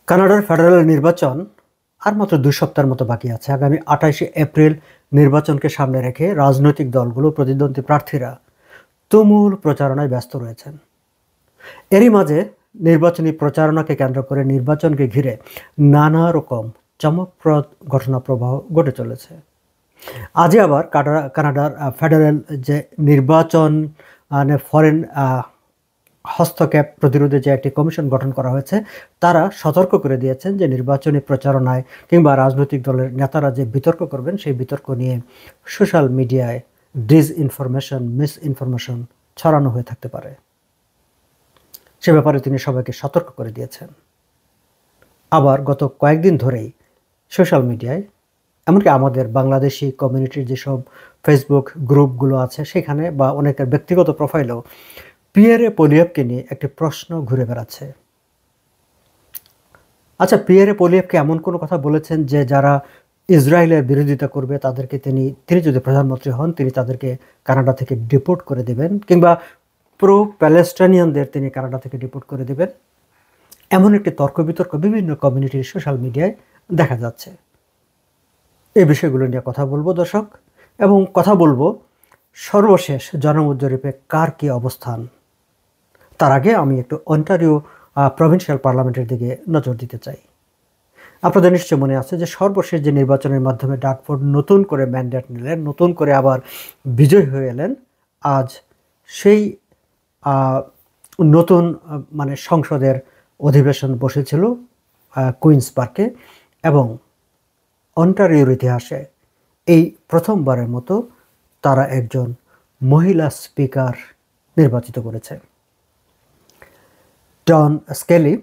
কানাডার ফেডারেল নির্বাচন আর মাত্র ২ সপ্তাহের মতো বাকি আছে। আগামী ২৮শে এপ্রিল নির্বাচনকে সামনে রেখে রাজনৈতিক দলগুলো, প্রতিদ্বন্দ্বী প্রার্থীরা তুমুল প্রচারণায় ব্যস্ত রয়েছেন। এরই মাঝে নির্বাচনী প্রচারণাকে কেন্দ্র করে নির্বাচনকে ঘিরে নানা রকম চমকপ্রদ ঘটনাপ্রবাহ ঘটে চলেছে। আজই আবার কানাডার ফেডারেল যে নির্বাচন ফরেন হস্তক্ষেপ প্রতিরোধে যে একটি কমিশন গঠন করা হয়েছে, তারা সতর্ক করে দিয়েছেন যে নির্বাচনী প্রচারণায় কিংবা রাজনৈতিক দলের নেতারা যে বিতর্ক করবেন, সেই বিতর্ক নিয়ে সোশ্যাল মিডিয়ায় ডিসইনফরমেশন, মিসইনফরমেশন ছড়ানো হয়ে থাকতে পারে। সে ব্যাপারে তিনি সবাইকে সতর্ক করে দিয়েছেন। আবার গত কয়েকদিন ধরেই সোশ্যাল মিডিয়ায়, এমনকি আমাদের বাংলাদেশি কমিউনিটির যেসব ফেসবুক গ্রুপগুলো আছে সেখানে বা অনেকের ব্যক্তিগত প্রোফাইলেও পিয়েরে পোলিয়েভকে নিয়ে একটি প্রশ্ন ঘুরে বেড়াচ্ছে। আচ্ছা, পিয়েরে পোলিয়েভকে এমন কোনো কথা বলেছেন যে যারা ইসরায়েলের বিরোধিতা করবে তাদেরকে তিনি যদি প্রধানমন্ত্রী হন, তিনি তাদেরকে কানাডা থেকে ডিপোর্ট করে দেবেন, কিংবা প্রো প্যালেস্টাইনিয়ানদের তিনি কানাডা থেকে ডিপোর্ট করে দেবেন? এমন একটি তর্ক বিতর্ক বিভিন্ন কমিউনিটির সোশ্যাল মিডিয়ায় দেখা যাচ্ছে। এই বিষয়গুলো নিয়ে কথা বলবো দর্শক, এবং কথা বলবো সর্বশেষ জনমত জরিপে কার কী অবস্থান। তার আগে আমি একটু অন্টারিও প্রভিন্সিয়াল পার্লামেন্টের দিকে নজর দিতে চাই। আপনাদের নিশ্চয় মনে আছে যে সর্বশেষ যে নির্বাচনের মাধ্যমে ডাকফোর্ড নতুন করে ম্যান্ডেট নিলেন, নতুন করে আবার বিজয়ী হয়ে এলেন। আজ সেই নতুন সংসদের অধিবেশন বসেছিল কুইন্স পার্কে, এবং অন্টারিওর ইতিহাসে এই প্রথমবারের মতো তারা একজন মহিলা স্পিকার নির্বাচিত করেছে। ডন স্কেলি,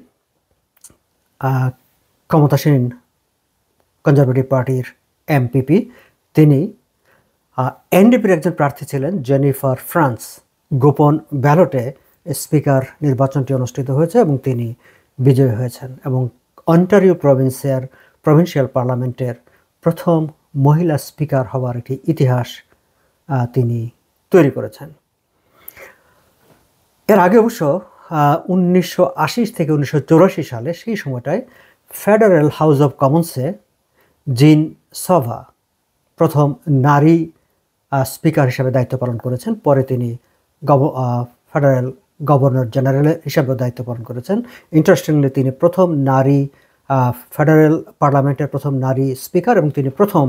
ক্ষমতাসীন কনজারভেটিভ পার্টির এমপিপি, তিনি এনডিপির একজন প্রার্থী ছিলেন জেনিফার ফ্রান্স। গোপন ব্যালটে স্পিকার নির্বাচনটি অনুষ্ঠিত হয়েছে এবং তিনি বিজয়ী হয়েছেন, এবং অন্টারিও প্রভিন্সিয়াল পার্লামেন্টের প্রথম মহিলা স্পিকার হওয়ার একটি ইতিহাস তিনি তৈরি করেছেন। এর আগে অবশ্য 1980 থেকে 1984 সালে সেই সময়টায় ফেডারেল হাউস অব কমন্সে জিন সভা প্রথম নারী স্পিকার হিসেবে দায়িত্ব পালন করেছেন। পরে তিনি ফেডারেল গভর্নর জেনারেল হিসাবেও দায়িত্ব পালন করেছেন। ইন্টারেস্টিংলি, তিনি প্রথম নারী ফেডারেল পার্লামেন্টের প্রথম নারী স্পিকার, এবং তিনি প্রথম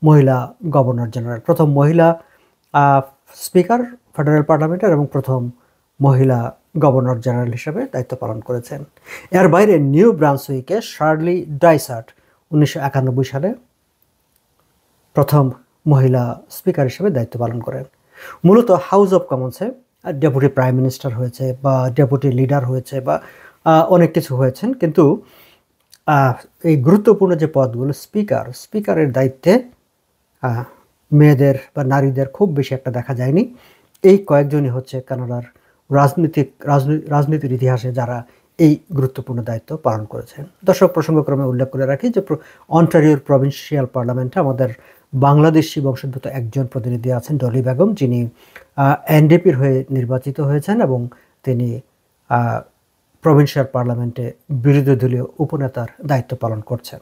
মহিলা গভর্নর জেনারেল, প্রথম মহিলা স্পিকার ফেডারেল পার্লামেন্টের, এবং প্রথম মহিলা গভর্নর জেনারেল হিসেবে দায়িত্ব পালন করেছেন। এর বাইরে নিউ ব্রান্সউইকে শার্লি ডাইসার্ট 1991 সালে প্রথম মহিলা স্পিকার হিসেবে দায়িত্ব পালন করেন। মূলত হাউস অব কমন্সে ডেপুটি প্রাইম মিনিস্টার হয়েছে, বা ডেপুটি লিডার হয়েছে, বা অনেক কিছু হয়েছেন, কিন্তু এই গুরুত্বপূর্ণ যে পদগুলো স্পিকারের দায়িত্বে মেয়েদের বা নারীদের খুব বেশি একটা দেখা যায়নি। এই কয়েকজনই হচ্ছে কানাডার রাজনীতির ইতিহাসে যারা এই গুরুত্বপূর্ণ দায়িত্ব পালন করেছেন। দর্শক, প্রসঙ্গক্রমে উল্লেখ করে রাখি যে অন্টারিওর প্রভিন্সিয়াল পার্লামেন্টে আমাদের বাংলাদেশি বংশোদ্ভূত একজন প্রতিনিধি আছেন, ডলি বেগম, যিনি এনডিপির হয়ে নির্বাচিত হয়েছেন, এবং তিনি প্রভিন্সিয়াল পার্লামেন্টে বিরোধী দলীয় উপনেতার দায়িত্ব পালন করছেন।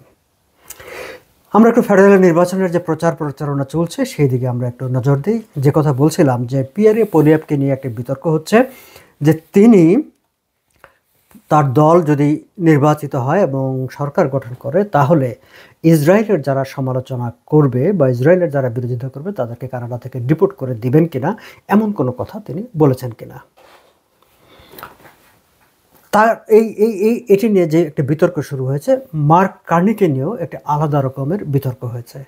আমরা একটু ফেডারেল নির্বাচনের যে প্রচারণা চলছে সেই দিকে আমরা একটু নজর দিই। যে কথা বলছিলাম যে পিয়েরে পোলিয়েভকে নিয়ে একটি বিতর্ক হচ্ছে যে তিনি, তার দল যদি নির্বাচিত হয় এবং সরকার গঠন করে, তাহলে ইসরায়েলের যারা সমালোচনা করবে বা ইসরায়েলের যারা বিরোধিতা করবে তাদেরকে কানাডা থেকে ডিপোর্ট করে দিবেন কিনা, এমন কোনো কথা তিনি বলেছেন কিনা। তার এটি নিয়ে যে একটি বিতর্ক শুরু হয়েছে, মার্ক কার্নিকে নিয়েও একটি আলাদা রকমের বিতর্ক হয়েছে।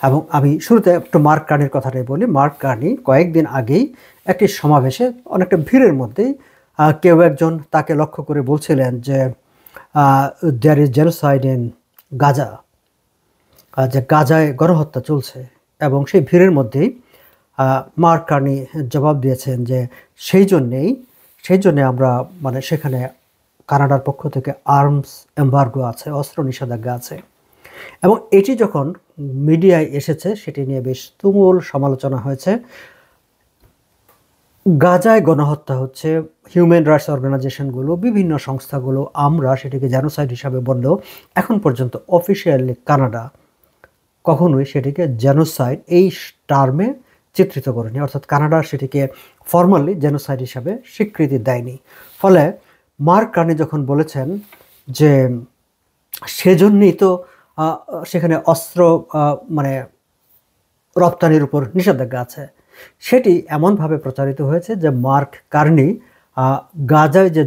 এবং আমি শুরুতে একটু মার্ক কার্নির কথাটাই বলি। মার্ক কার্নি কয়েকদিন আগেই একটি সমাবেশে অনেকটা ভিড়ের মধ্যেই কেউ একজন তাকে লক্ষ্য করে বলছিলেন যে there is genocide in Gaza, যে গাজায় গণহত্যা চলছে, এবং সেই ভিড়ের মধ্যেই মার্ক কার্নি জবাব দিয়েছেন যে সেই জন্যে আমরা সেখানে কানাডার পক্ষ থেকে আর্মস এম্বার্গো আছে, অস্ত্র নিষেধাজ্ঞা আছে। এবং এটি যখন মিডিয়ায় এসেছে সেটি নিয়ে বেশ তুমুল সমালোচনা হয়েছে। গাজায় গণহত্যা হচ্ছে, হিউম্যান রাইটস অর্গানাইজেশনগুলো, বিভিন্ন সংস্থাগুলো আমরা সেটিকে জেনোসাইড হিসাবে বললেও এখন পর্যন্ত অফিসিয়ালি কানাডা কখনোই সেটিকে জেনোসাইড এই টার্মে চিত্রিত করেনি, অর্থাৎ কানাডা সেটিকে ফর্মালি জেনোসাইড হিসাবে স্বীকৃতি দেয়নি। ফলে মার্ক কার্নি যখন বলেছেন যে সেজন্যই তো সেখানে অস্ত্র মানে রপ্তানির উপর নিষেধাজ্ঞা আছে, সেটি এমনভাবে প্রচারিত হয়েছে যে মার্ক কার্নি গাজায় যে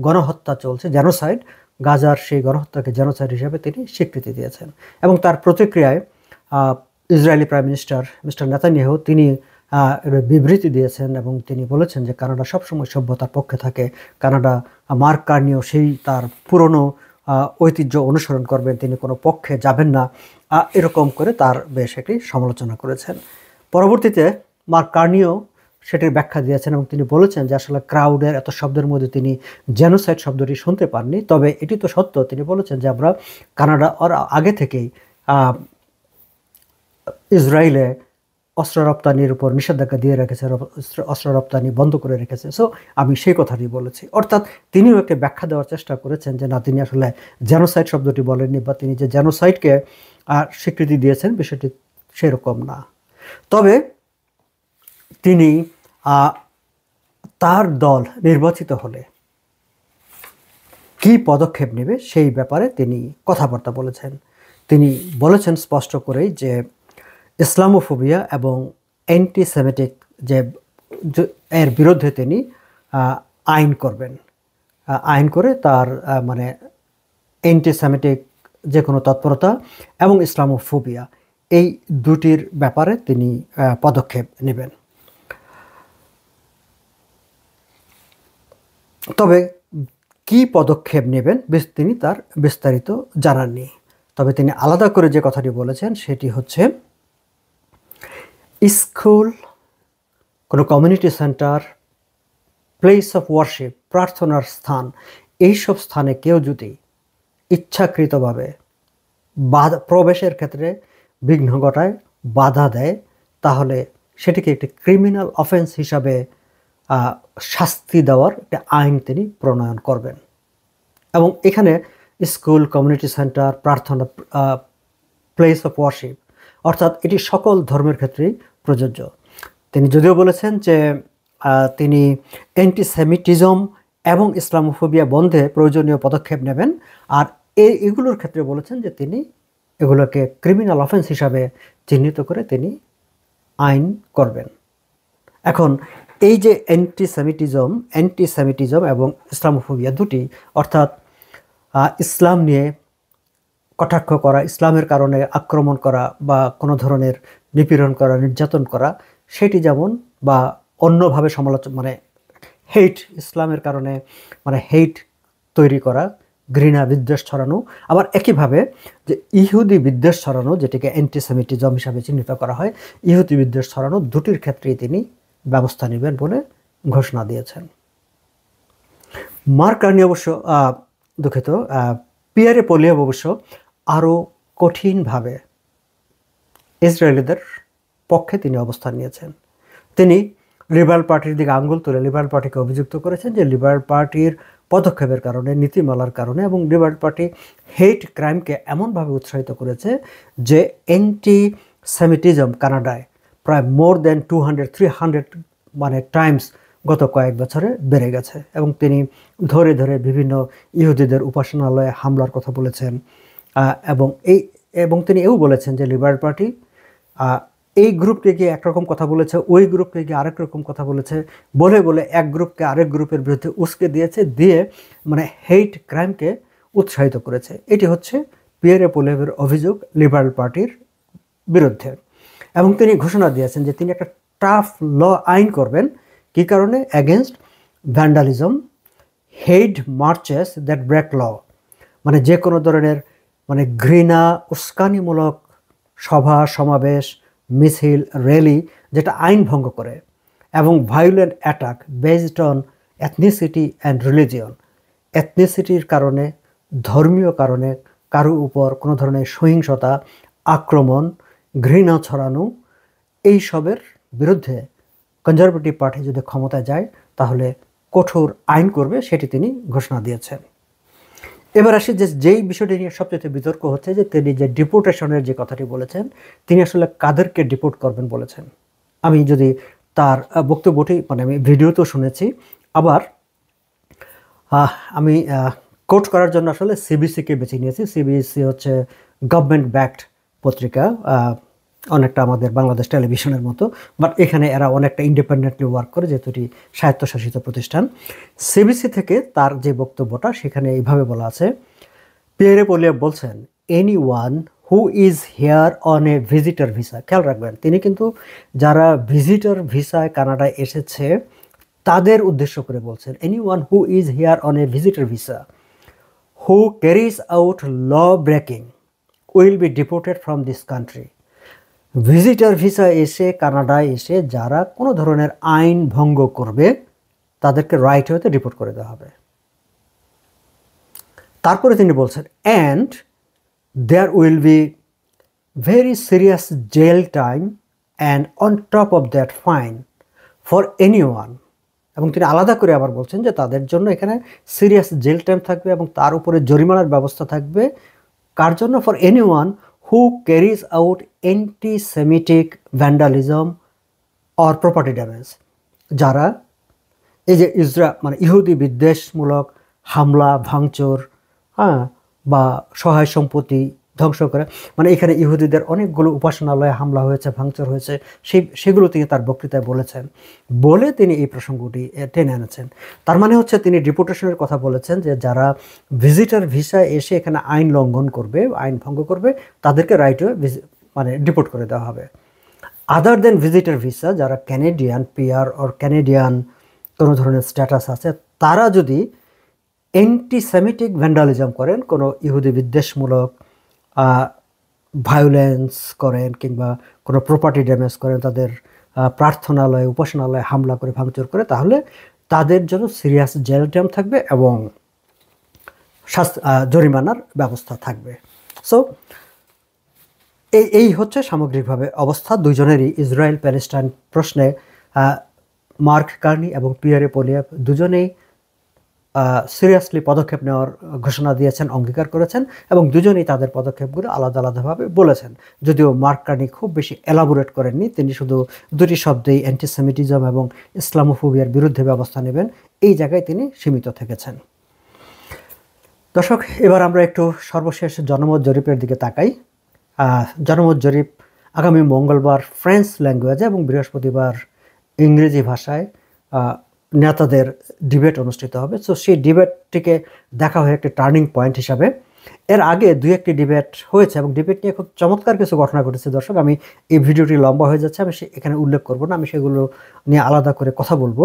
গণহত্যা চলছে, জেনোসাইড, গাজার সেই গণহত্যাকে জেনোসাইড হিসেবে তিনি স্বীকৃতি দিয়েছেন। এবং তার প্রতিক্রিয়ায় Israeli prime minister mister Netanyahu তিনি বিবৃতি দিয়েছেন এবং তিনি বলেছেন যে কানাডা সবসময় সভ্যতার পক্ষে থাকে। কানাডা, মার্ক কার্নিও সেই তার পুরনো ঐতিহ্য অনুসরণ করবেন, তিনি কোনো পক্ষে যাবেন না, এরকম করে তার বেশ একটি সমালোচনা করেছেন। পরবর্তীতে মার্ক কার্নিও সেটির ব্যাখ্যা দিয়েছেন এবং তিনি বলেছেন যে আসলে ক্রাউডের এত শব্দের মধ্যে তিনি জেনোসাইড শব্দটি শুনতে পাননি, তবে এটি তো সত্য, তিনি বলেছেন যে আমরা কানাডা ওর আগে থেকেই ইসরায়েলে অস্ত্র রপ্তানির উপর নিষেধাজ্ঞা দিয়ে রেখেছে, অস্ত্র রপ্তানি বন্ধ করে রেখেছে। সো আমি সেই কথাটি বলেছি। অর্থাৎ তিনিও একটি ব্যাখ্যা দেওয়ার চেষ্টা করেছেন যে না, তিনি আসলে জেনোসাইড শব্দটি বলেননি, বা তিনি যে জেনোসাইডকে স্বীকৃতি দিয়েছেন বিষয়টি সেরকম না। তবে তিনি তার দল নির্বাচিত হলে কি পদক্ষেপ নেবে সেই ব্যাপারে তিনি কথাবার্তা বলেছেন। তিনি বলেছেন স্পষ্ট করেই যে ইসলামোফোবিয়া এবং অ্যান্টিসেমিটিক যে এর বিরুদ্ধে তিনি আইন করবেন, আইন করে তার মানে অ্যান্টিসেমিটিক যে কোনো তৎপরতা এবং ইসলামোফোবিয়া এই দুটির ব্যাপারে তিনি পদক্ষেপ নেবেন। তবে কি পদক্ষেপ নেবেন তিনি তার বিস্তারিত জানাননি। তবে তিনি আলাদা করে যে কথাটি বলেছেন সেটি হচ্ছে স্কুল, কোনো community centre, place of worship, প্রার্থনার স্থান, এইসব স্থানে কেউ যদি ইচ্ছাকৃতভাবে প্রবেশের ক্ষেত্রে বিঘ্ন ঘটায়, বাধা দেয়, তাহলে সেটিকে একটি ক্রিমিনাল অফেন্স হিসাবে শাস্তি দেওয়ার একটা আইন তিনি প্রণয়ন করবেন। এবং এখানে স্কুল, কমিউনিটি সেন্টার, প্রার্থনা, প্লেস অফ ওয়ার্শিপ, অর্থাৎ এটি সকল ধর্মের ক্ষেত্রেই প্রযোজ্য। তিনি যদিও বলেছেন যে তিনি অ্যান্টিসেমিটিজম এবং ইসলামোফোবিয়া বন্ধে প্রয়োজনীয় পদক্ষেপ নেবেন, আর এগুলোর ক্ষেত্রে বলেছেন যে তিনি এগুলোকে ক্রিমিনাল অফেন্স হিসাবে চিহ্নিত করে তিনি আইন করবেন। এখন এই যে অ্যান্টিসেমিটিজম এবং ইসলামোফোবিয়া দুটি, অর্থাৎ ইসলাম নিয়ে কটাক্ষ করা, ইসলামের কারণে আক্রমণ করা বা কোনো ধরনের নিপীড়ন করা, নির্যাতন করা, সেটি যেমন, বা অন্যভাবে সমালোচনা মানে হেইট, ইসলামের কারণে মানে হেইট তৈরি করা, ঘৃণা, বিদ্বেষ ছড়ানো, আবার একইভাবে যে ইহুদি বিদ্বেষ ছড়ানো, যেটিকে অ্যান্টিসেমিটিজম হিসাবে চিহ্নিত করা হয়, ইহুদি বিদ্বেষ ছড়ানো দুটির ক্ষেত্রেই তিনি ব্যবস্থা নেবেন বলে ঘোষণা দিয়েছেন। মার্ক কার্নি অবশ্য দুঃখিত, পিয়ারে পোলিয়েভ অবশ্য আরও কঠিনভাবে ইসরায়েলিদের পক্ষে তিনি অবস্থান নিয়েছেন। তিনি লিবারেল পার্টির দিকে আঙ্গুল তুলে লিবারেল পার্টিকে অভিযুক্ত করেছেন যে লিবারেল পার্টির পদক্ষেপের কারণে, নীতিমালার কারণে, এবং লিবারেল পার্টি হেট ক্রাইমকে এমনভাবে উৎসাহিত করেছে যে অ্যান্টিসেমিটিজম কানাডায় প্রায় মোর দেন 200-300 মানে টাইমস গত কয়েক বছরে বেড়ে গেছে। এবং তিনি ধরে ধরে বিভিন্ন ইহুদিদের উপাসনালয়ে হামলার কথা বলেছেন, এবং তিনি এও বলেছেন যে লিবারেল পার্টি এই গ্রুপকে গিয়ে একরকম কথা বলেছে, ওই গ্রুপকে গিয়ে আরেক রকম কথা বলেছে, বলে বলে এক গ্রুপকে আরেক গ্রুপের বিরুদ্ধে উস্কে দিয়েছে, দিয়ে মানে হেইট ক্রাইমকে উৎসাহিত করেছে। এটি হচ্ছে পিয়ারে পোলিয়েভের অভিযোগ লিবারেল পার্টির বিরুদ্ধে। এবং তিনি ঘোষণা দিয়েছেন যে তিনি একটা টাফ ল আইন করবেন। কী কারণে? Against vandalism, hate marches that break law, মানে যে কোনো ধরনের মানে ঘৃণা, উস্কানিমূলক সভা সমাবেশ, মিছিল, র্যালি যেটা আইন ভঙ্গ করে, এবং violent attack based on ethnicity and religion, এথনিসিটির কারণে, ধর্মীয় কারণে কারো উপর কোনো ধরনের সহিংসতা, আক্রমণ, ঘৃণা ছড়ানো, এইসবের বিরুদ্ধে কনজারভেটিভ পার্টি যদি ক্ষমতায় যায় তাহলে কঠোর আইন করবে, সেটি তিনি ঘোষণা দিয়েছেন। এবার আসি যেই বিষয়টি নিয়ে সবচেয়ে বিতর্ক হচ্ছে, যে তিনি যে ডিপোর্টেশনের যে কথাটি বলেছেন, তিনি আসলে কাদেরকে ডিপোর্ট করবেন বলেছেন। আমি যদি তার বক্তব্যটি আমি ভিডিওতেও শুনেছি, আবার আমি কোট করার জন্য আসলে সিবিসিকে বেছে নিয়েছি। সিবিসি হচ্ছে গভর্নমেন্ট ব্যাকড পত্রিকা, অনেকটা আমাদের বাংলাদেশ টেলিভিশনের মতো, বাট এখানে এরা অনেকটা ইন্ডিপেন্ডেন্টলি ওয়ার্ক করে, যেহেতু এটি স্বায়ত্তশাসিত প্রতিষ্ঠান। সিবিসি থেকে তার যে বক্তব্যটা, সেখানে এইভাবে বলা আছে, পিয়েরে পোলিয়া বলছেন, any one who is here on a visitor visa. খেয়াল রাখবেন, তিনি কিন্তু যারা ভিজিটর ভিসায় কানাডায় এসেছে তাদের উদ্দেশ্য করে বলছেন, any one who is here on a visitor visa who carries out law breaking will be deported from this country. Visitor visa এসে কানাডায় এসে যারা কোনো ধরনের আইন ভঙ্গ করবে তাদেরকে রাইট ওয়েতে ডিপোর্ট করে দেওয়া হবে। তারপরে তিনি বলছেন, and there will be very serious jail time and on top of that fine for any one. এবং তিনি আলাদা করে আবার বলছেন যে তাদের জন্য এখানে সিরিয়াস জেল টাইম থাকবে এবং তার উপরে জরিমানার ব্যবস্থা থাকবে। কার জন্য? For any one who carries out antisemitic vandalism or property damage. যারা এই যে ইহুদি বিদ্বেষমূলক হামলা, ভাঙচুর, বা সহায় সম্পত্তি ধ্বংস করে, এখানে ইহুদিদের অনেকগুলো উপাসনালয়ে হামলা হয়েছে, ভাঙচুর হয়েছে, সেগুলো তিনি তার বক্তৃতায় বলেছেন, বলে তিনি এই প্রসঙ্গটি টেনে এনেছেন। তার মানে হচ্ছে তিনি ডিপোর্টেশনের কথা বলেছেন, যে যারা ভিজিটর ভিসায় এসে এখানে আইন লঙ্ঘন করবে, আইন ভঙ্গ করবে, তাদেরকে রাইটে ডিপোর্ট করে দেওয়া হবে। আদার দেন ভিজিটর ভিসা, যারা ক্যানেডিয়ান পিআর ওর ক্যানেডিয়ান কোনো ধরনের স্ট্যাটাস আছে, তারা যদি অ্যান্টিসেমিটিক ভ্যান্ডালিজম করেন, কোনো ইহুদি বিদ্বেষমূলক ভায়োলেন্স করেন, কিংবা কোনো প্রপার্টি ড্যামেজ করেন, তাদের প্রার্থনালয়, উপাসনালয়ে হামলা করে, ভাঙচুর করে, তাহলে তাদের জন্য সিরিয়াস জেল টাইম থাকবে এবং জরিমানার ব্যবস্থা থাকবে। সো এই হচ্ছে সামগ্রিকভাবে অবস্থা দুজনেরই। ইসরায়েল প্যালেস্টাইন প্রশ্নে মার্ক কার্নি এবং পিয়েরে পোলিয়েভ দুজনেই সিরিয়াসলি পদক্ষেপ নেওয়ার ঘোষণা দিয়েছেন, অঙ্গীকার করেছেন, এবং দুজনেই তাদের পদক্ষেপগুলো আলাদা আলাদাভাবে বলেছেন। যদিও মার্ক কার্নি খুব বেশি এলাবোরেট করেননি, তিনি শুধু দুটি শব্দেই অ্যান্টিসেমিটিজম এবং ইসলামোফোবিয়ার বিরুদ্ধে ব্যবস্থা নেবেন, এই জায়গায় তিনি সীমিত থেকেছেন। দর্শক, এবার আমরা একটু সর্বশেষ জনমত জরিপের দিকে তাকাই। জনমত জরিপ আগামী মঙ্গলবার ফ্রেঞ্চ ল্যাঙ্গুয়েজে এবং বৃহস্পতিবার ইংরেজি ভাষায় নেতাদের ডিবেট অনুষ্ঠিত হবে। সো সেই ডিবেটটিকে দেখা হয় একটি টার্নিং পয়েন্ট হিসাবে। এর আগে দুই একটি ডিবেট হয়েছে এবং ডিবেট নিয়ে খুব চমৎকার কিছু ঘটনা ঘটেছে। দর্শক, আমি এই ভিডিওটি লম্বা হয়ে যাচ্ছে, আমি এখানে উল্লেখ করব না, আমি সেগুলো নিয়ে আলাদা করে কথা বলবো।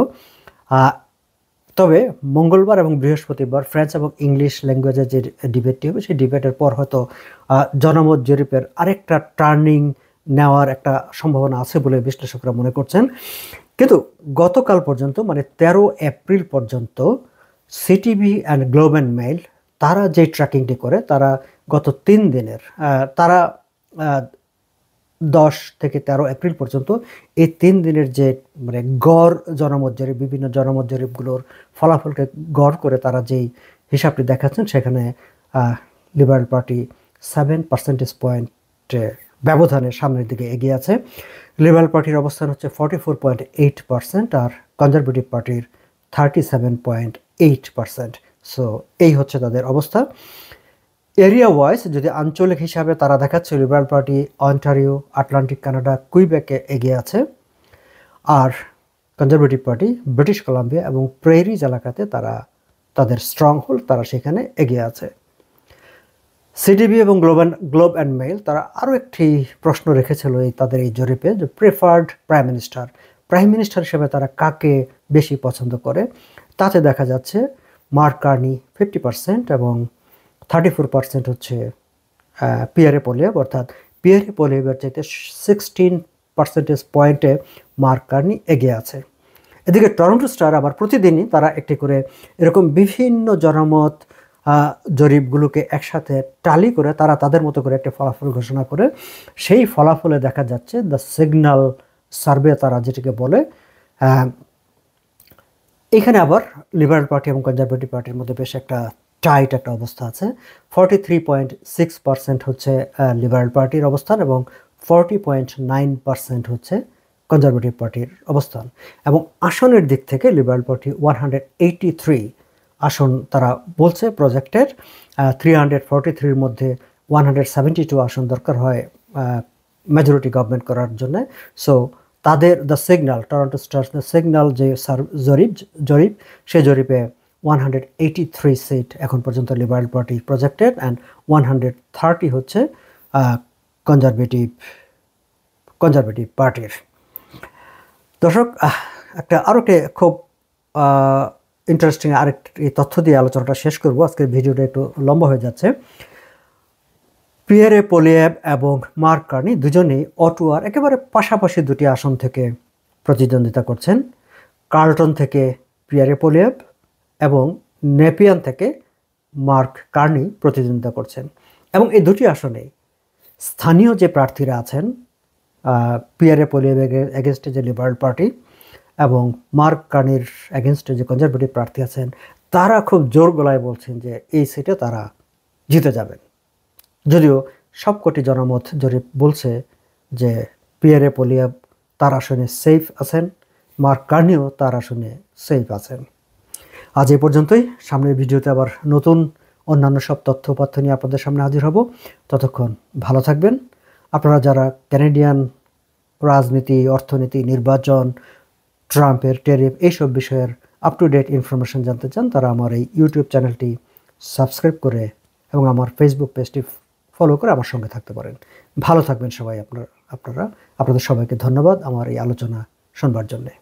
তবে মঙ্গলবার এবং বৃহস্পতিবার ফ্রেঞ্চ এবং ইংলিশ ল্যাঙ্গুয়েজের যে ডিবেটটি হবে, সেই ডিবেটের পর হয়তো জনমত জরিপের আরেকটা টার্নিং নেওয়ার একটা সম্ভাবনা আছে বলে বিশ্লেষকরা মনে করছেন। কিন্তু গতকাল পর্যন্ত 13 এপ্রিল পর্যন্ত CTV and globe and mail তারা যে ট্র্যাকিংটি করে, তারা গত 3 দিনের, তারা 10 থেকে 13 এপ্রিল পর্যন্ত এই 3 দিনের যে গড় জনমত জরিপ, বিভিন্ন জনমত জরিপগুলোর ফলাফলকে গড় করে তারা যেই হিসাবটি দেখাচ্ছেন, সেখানে লিবারেল পার্টি 7 পার্সেন্টেজ পয়েন্টে ব্যবধানে সামনের দিকে এগিয়ে আছে। লিবারেল পার্টির অবস্থান হচ্ছে 44.8% আর কনজারভেটিভ পার্টির 37.8%। সো এই হচ্ছে তাদের অবস্থা। এরিয়া ওয়াইজ যদি আঞ্চলিক হিসাবে তারা দেখাচ্ছে, liberal party Ontario, Atlantic Canada, কুইবেকে এগিয়ে আছে, আর কনজারভেটিভ পার্টি ব্রিটিশ কলাম্বিয়া এবং প্রেরিজ এলাকাতে তারা তাদের স্ট্রং হোল্ড, তারা সেখানে এগিয়ে আছে। সিটিভি এবং গ্লোব অ্যান্ড মেইল তারা আরও একটি প্রশ্ন রেখেছিল তাদের এই জরিপে, যে প্রেফার্ড প্রাইম মিনিস্টার হিসেবে তারা কাকে বেশি পছন্দ করে। তাতে দেখা যাচ্ছে মার্ক কার্নি 50% এবং 34% হচ্ছে পিয়েরে পোলিয়েভ, অর্থাৎ পিয়েরে পোলিয়েভের চাইতে 16 পার্সেন্টেজ পয়েন্টে মার্ক কার্নি এগিয়ে আছে। এদিকে টরন্টো স্টার আবার প্রতিদিনই তারা একটি করে এরকম বিভিন্ন জনমত জরিপগুলোকে একসাথে টালি করে তারা তাদের মতো করে একটা ফলাফল ঘোষণা করে। সেই ফলাফলে দেখা যাচ্ছে দ্য সিগন্যাল সার্ভে তারা যেটিকে বলে, এখানে আবার লিবারেল পার্টি এবং কনজারভেটিভ পার্টির মধ্যে বেশ একটা টাইট একটা অবস্থা আছে। 43.6% হচ্ছে লিবারেল পার্টির অবস্থান এবং 40.9% হচ্ছে কনজারভেটিভ পার্টির অবস্থান। এবং আসনের দিক থেকে লিবারেল পার্টি 183 আসন তারা বলছে প্রজেক্টের। 343-র মধ্যে 172 আসন দরকার হয় মেজরিটি গভর্নমেন্ট করার জন্য। সো তাদের the signal, Toronto stars the signal যে জরিপ সেই জরিপে 183 সিট এখন পর্যন্ত লিবারেল পার্টি প্রজেক্টেড অ্যান্ড 130 হচ্ছে কনজারভেটিভ পার্টির। দর্শক, আরও একটি খুব ইন্টারেস্টিং আরেকটি তথ্য দিয়ে আলোচনাটা শেষ করব। আজকের ভিডিওটা একটু লম্বা হয়ে যাচ্ছে। পিয়েরে পোলিয়েভ এবং মার্ক কার্নি দুজনেই অটোয়ার একেবারে পাশাপাশি দুটি আসন থেকে প্রতিদ্বন্দ্বিতা করছেন। কার্লটন থেকে পিয়েরে পোলিয়েভ এবং নেপিয়ান থেকে মার্ক কার্নি প্রতিদ্বন্দ্বিতা করছেন। এবং এই দুটি আসনে স্থানীয় যে প্রার্থীরা আছেন, পিয়েরে পোলিয়েভের এগেনস্টে যে লিবারেল পার্টি এবং মার্ক কার্নির এগেনস্টে যে কনজারভেটিভ প্রার্থী আছেন, তারা খুব জোর গলায় বলছেন যে এই সিটে তারা জিতে যাবেন। যদিও সবকটি জনমত জরিপ বলছে যে পিয়েরে পোলিয়েভ তার আসনে সেফ আছেন, মার্ক কার্নিও তার আসনে সেফ আছেন। আজ এই পর্যন্তই। সামনের ভিডিওতে আবার নতুন অন্যান্য সব তথ্য নিয়ে আপনাদের সামনে হাজির হব। ততক্ষণ ভালো থাকবেন। আপনারা যারা ক্যানাডিয়ান রাজনীতি, অর্থনীতি, নির্বাচন, ট্রাম্পের ট্যারিফ এইসব বিষয়ের আপ টু ডেট ইনফরমেশন জানতে চান, তারা আমার এই ইউটিউব চ্যানেলটি সাবস্ক্রাইব করে এবং আমার ফেসবুক পেজটি ফলো করে আমার সঙ্গে থাকতে পারেন। ভালো থাকবেন সবাই। আপনাদের সবাইকে ধন্যবাদ আমার এই আলোচনা শুনবার জন্যে।